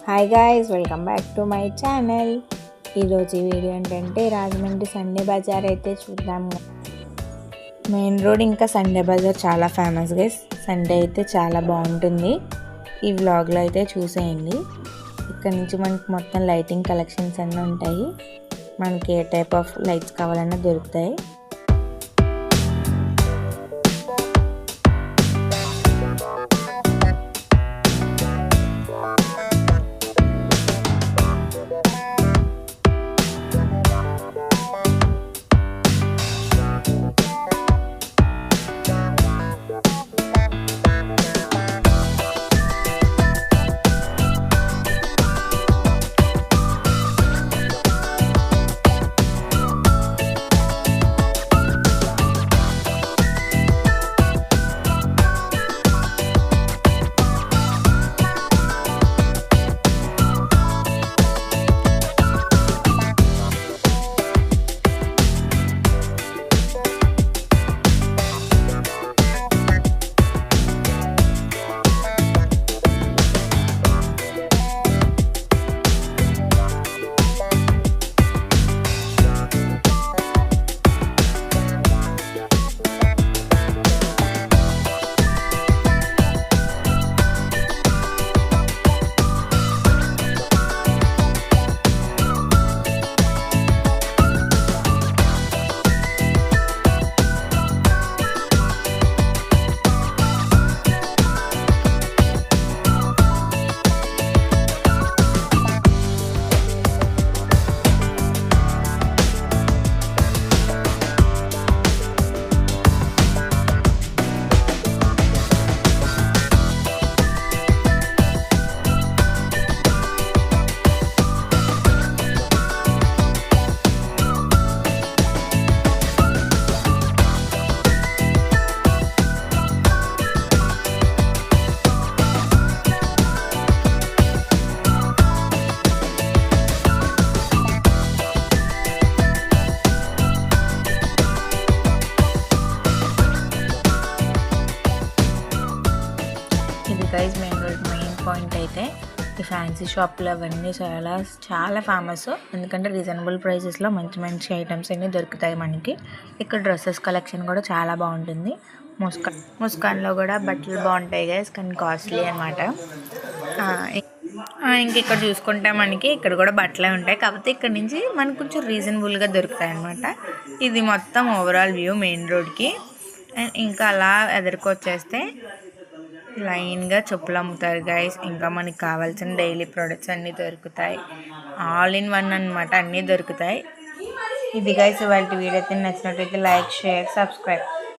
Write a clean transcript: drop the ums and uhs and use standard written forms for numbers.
Hi guys, welcome back to my channel. ఈరోజు ఈ video ఏంటంటే రాజమండ్రి సండే బజార్ అయితే చూద్దాం. మెయిన్ రోడ్ ఇంకా సండే బజార్ చాలా ఫేమస్ గైస్. సండే అయితే చాలా బాగుంటుంది. ఈ వ్లాగ్లో అయితే చూసేయండి. ఇక్కడ నుంచి మనకి మొత్తం లైటింగ్ కలెక్షన్స్ అన్నీ ఉంటాయి. మనకి ఏ టైప్ ఆఫ్ లైట్స్ కావాలన్నా దొరుకుతాయి. గైస్ మెయిన్ పాయింట్ అయితే ఈ ఫ్యాన్సీ షాప్లో అవన్నీ చాలా ఫేమస్. ఎందుకంటే రీజనబుల్ ప్రైసెస్లో మంచి ఐటమ్స్ అన్నీ దొరుకుతాయి మనకి. ఇక్కడ డ్రెస్సెస్ కలెక్షన్ కూడా చాలా బాగుంటుంది. ముస్కాన్లో కూడా బట్టలు బాగుంటాయి గైస్, కానీ కాస్ట్లీ అనమాట. ఇంక ఇక్కడ చూసుకుంటే మనకి ఇక్కడ కూడా బట్టలే ఉంటాయి, కాకపోతే ఇక్కడ నుంచి మనకు కొంచెం రీజనబుల్గా దొరుకుతాయి అనమాట. ఇది మొత్తం ఓవరాల్ వ్యూ మెయిన్ రోడ్కి. అండ్ ఇంకా అలా ఎదురుకొచ్చేస్తే లైన్గా చెప్పులు అమ్ముతారు గైస్. ఇంకా మనకి కావాల్సిన డైలీ ప్రొడక్ట్స్ అన్నీ దొరుకుతాయి. ఆల్ ఇన్ వన్ అనమాట, అన్నీ దొరుకుతాయి. ఇది గైస్ ఇవాళ వీడియో అయితే నచ్చినట్లయితే లైక్, షేర్, సబ్స్క్రైబ్.